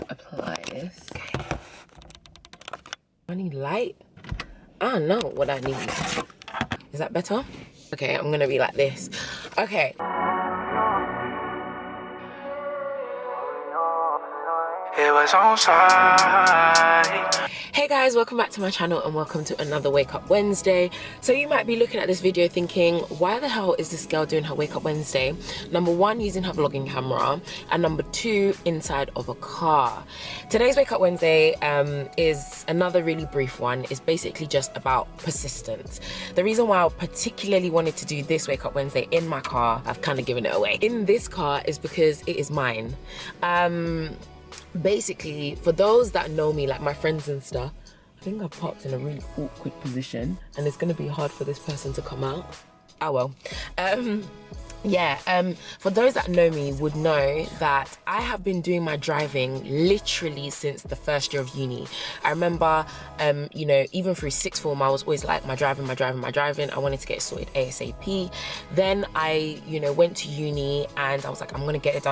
apply this. Okay. I need light. I don't know what I need. Is that better? Okay, I'm gonna be like this. Okay. It was on site. Hey guys, welcome back to my channel and welcome to another Wake Up Wednesday. So you might be looking at this video thinking, why the hell is this girl doing her Wake Up Wednesday? Number one, using her vlogging camera, and number two, inside of a car. Today's Wake Up Wednesday is another really brief one. It's basically just about persistence. The reason why I particularly wanted to do this Wake Up Wednesday in my car, I've kind of given it away. In this car is because it is mine. Basically, for those that know me, like my friends and stuff, I think I've parked in a really awkward position and it's going to be hard for this person to come out. Oh well. For those that know me would know that I have been doing my driving literally since the first year of uni. I remember, you know, even through sixth form, I was always like, my driving. I wanted to get it sorted ASAP. Then I, you know, went to uni and I was like, I'm gonna get it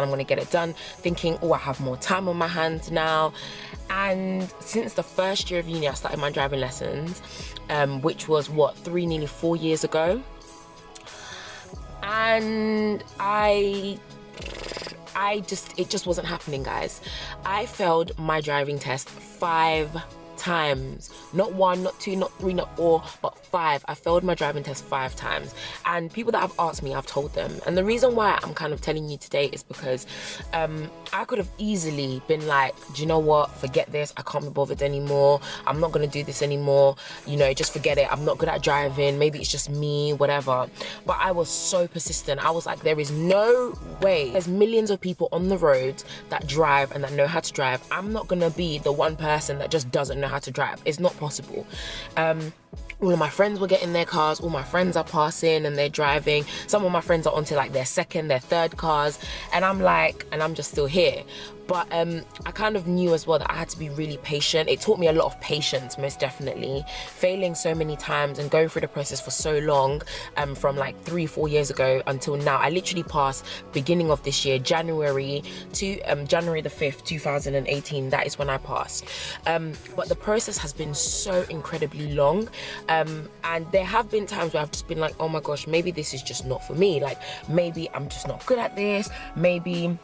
done, thinking, oh, I have more time on my hands now. And since the first year of uni, I started my driving lessons, which was what, nearly 4 years ago. And it just wasn't happening, guys. I failed my driving test 5 times. Not 1, not 2, not 3, not 4, but 5. I failed my driving test 5 times. And people that have asked me, I've told them. And the reason why I'm kind of telling you today is because I could have easily been like, do you know what? Forget this. I can't be bothered anymore. I'm not going to do this anymore. You know, just forget it. I'm not good at driving. Maybe it's just me, whatever. But I was so persistent. I was like, there is no way. There's millions of people on the road that drive and that know how to drive. I'm not going to be the one person that just doesn't know how to drive. It's not possible. All of my friends were getting their cars, all my friends are passing and they're driving. Some of my friends are onto like their second, their third cars, and I'm like, and I'm just still here. But I kind of knew as well that I had to be really patient. It taught me a lot of patience, most definitely. Failing so many times and going through the process for so long, from like 3-4 years ago until now. I literally passed beginning of this year, January the 5th, 2018. That is when I passed. But the process has been so incredibly long. And there have been times where I've just been like, oh my gosh, maybe this is just not for me. Like, maybe I'm just not good at this. Maybe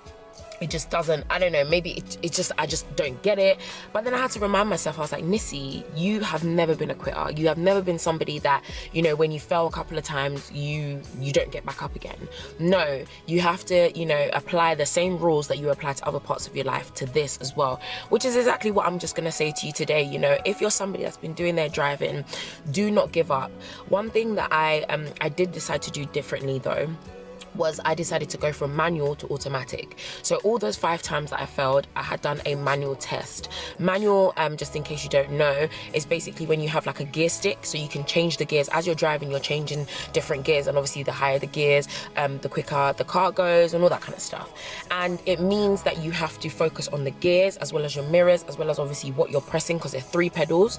it just doesn't, I don't know, maybe it's just, I just don't get it. But then I had to remind myself, I was like, Nissy, you have never been a quitter. You have never been somebody that, you know, when you fail a couple of times, you don't get back up again. No, you have to, you know, apply the same rules that you apply to other parts of your life to this as well, which is exactly what I'm just gonna say to you today. You know, if you're somebody that's been doing their driving, do not give up. One thing that I did decide to do differently though, was I decided to go from manual to automatic. So all those 5 times that I failed, I had done a manual test. Manual, just in case you don't know, is basically when you have like a gear stick, so you can change the gears. As you're driving, you're changing different gears, and obviously the higher the gears, the quicker the car goes and all that kind of stuff. And it means that you have to focus on the gears as well as your mirrors, as well as obviously what you're pressing, because there are 3 pedals,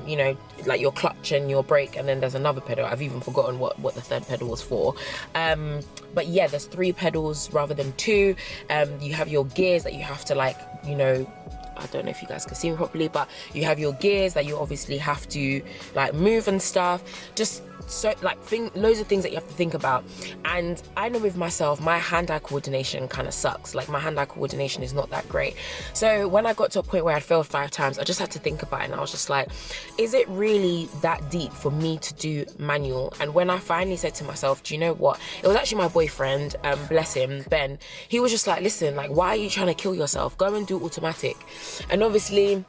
you know, like your clutch and your brake, and then there's another pedal. I've even forgotten what the third pedal was for. But yeah, there's 3 pedals rather than 2. You have your gears that you have to, like, you know, I don't know if you guys can see me properly, but you have your gears that you obviously have to like move and stuff. Just so like loads of things that you have to think about. And I know with myself, my hand-eye coordination kind of sucks. Like my hand-eye coordination is not that great. So when I got to a point where I failed 5 times, I just had to think about it, and I was just like, is it really that deep for me to do manual? And when I finally said to myself, do you know what? It was actually my boyfriend, bless him, Ben. He was just like, listen, like, why are you trying to kill yourself? Go and do automatic. And obviously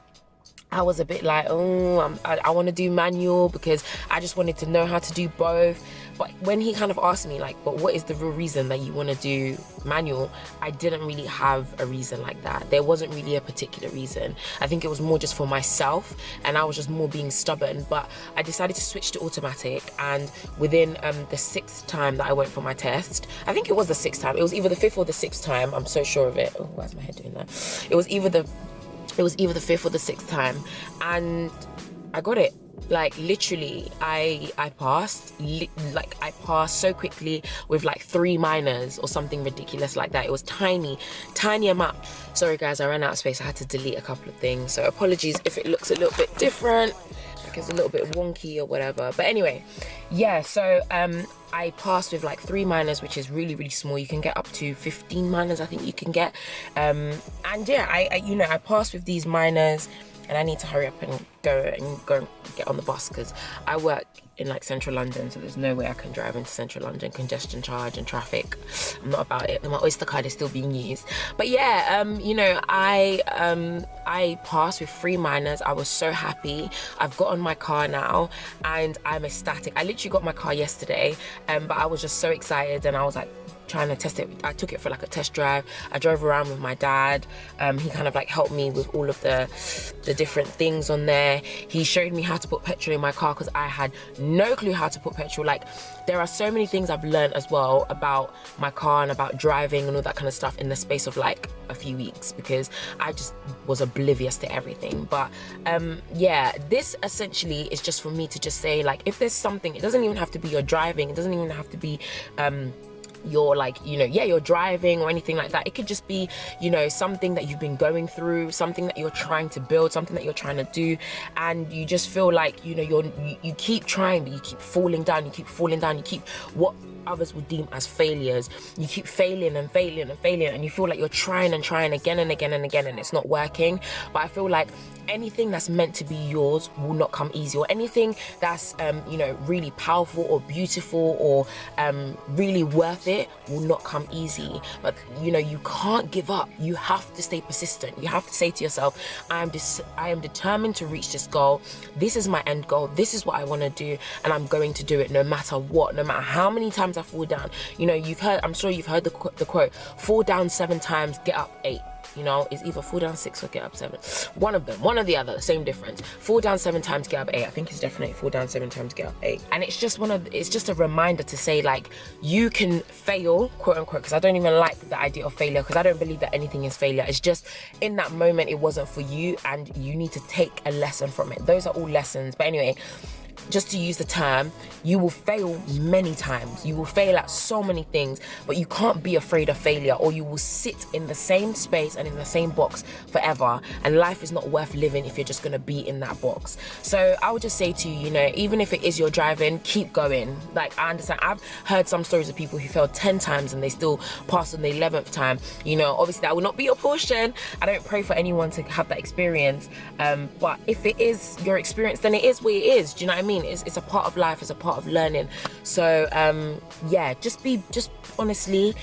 I was a bit like, oh, I want to do manual because I just wanted to know how to do both. But when he kind of asked me like, but what is the real reason that you want to do manual? I didn't really have a reason like that. There wasn't really a particular reason. I think it was more just for myself, and I was just more being stubborn. But I decided to switch to automatic, and within the 6th time that I went for my test, I think it was the 6th time, it was either the 5th or the 6th time, I'm so sure of it. Oh, why is my head doing that? It was either the 5th or the 6th time, and I got it. Like literally, I passed. I passed so quickly with like 3 minors or something ridiculous like that. It was tiny amount. Sorry guys, I ran out of space. I had to delete a couple of things. So apologies if it looks a little bit different, like it's a little bit wonky or whatever. But anyway, yeah. So I passed with like 3 minors, which is really small. You can get up to 15 minors, I think you can get. And yeah, I passed with these minors. And I need to hurry up and go and get on the bus because I work in like central London, so there's no way I can drive into central London, congestion charge and traffic. I'm not about it. My Oyster card is still being used. But yeah, I passed with 3 minors. I was so happy. I've got on my car now and I'm ecstatic. I literally got my car yesterday, but I was just so excited and I was like trying to test it. I took it for like a test drive. I drove around with my dad. He kind of like helped me with all of the different things on there. He showed me how to put petrol in my car because I had no clue how to put petrol. Like there are so many things I've learned as well about my car and about driving and all that kind of stuff in the space of like a few weeks because I just was oblivious to everything. But yeah, this essentially is just for me to just say like if there's something, it doesn't even have to be your driving, it doesn't even have to be you're like, you're driving or anything like that. It could just be, something that you've been going through, something that you're trying to build, something that you're trying to do, and you just feel like, you keep trying, but you keep falling down, you keep what others would deem as failures. You keep failing and you feel like you're trying and trying again and again and again and it's not working. But I feel like anything that's meant to be yours will not come easy, or anything that's really powerful or beautiful or really worth it will not come easy. But you can't give up. You have to stay persistent. You have to say to yourself, I am determined to reach this goal. This is my end goal. This is what I want to do, and I'm going to do it no matter what, no matter how many times I fall down. I'm sure you've heard the quote, fall down 7 times, get up 8. It's either fall down 6 or get up 7. One of or the other, same difference. Fall down 7 times, get up 8. I think it's definitely fall down 7 times, get up 8. And it's just a reminder to say like, you can fail, quote unquote, because I don't even like the idea of failure because I don't believe that anything is failure. It's just in that moment it wasn't for you and you need to take a lesson from it. Those are all lessons. But anyway, just to use the term, you will fail many times. You will fail at so many things, but you can't be afraid of failure, or you will sit in the same space and in the same box forever. And life is not worth living if you're just gonna be in that box. So I would just say to you, even if it is your driving, keep going. Like, I understand, I've heard some stories of people who failed 10 times and they still passed on the 11th time. Obviously that will not be your portion. I don't pray for anyone to have that experience. But if it is your experience, then it is what it is. Do you know what I mean? It's a part of life, it's a part of learning. So yeah, just honestly,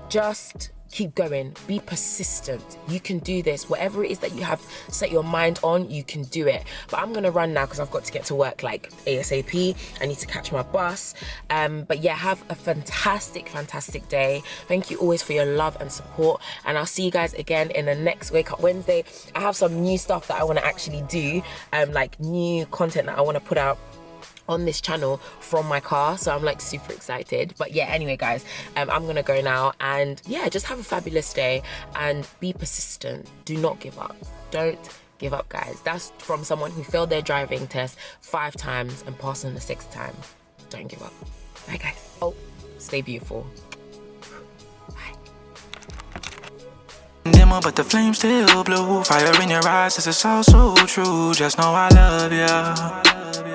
just keep going, be persistent. You can do this. Whatever it is that you have set your mind on, you can do it. But I'm gonna run now because I've got to get to work like ASAP. I need to catch my bus. But yeah, have a fantastic day. Thank you always for your love and support, and I'll see you guys again in the next Wake Up Wednesday. I have some new stuff that I want to actually do, like new content that I want to put out on this channel from my car, so I'm like super excited. But yeah, anyway guys, I'm gonna go now, and yeah, just have a fabulous day and be persistent. Do not give up. Don't give up, guys. That's from someone who failed their driving test 5 times and passed on the 6th time. Don't give up. Bye guys. Oh, stay beautiful. Dimmer, but the flame still blue. Fire in your eyes, this is all so true. Just know I love you.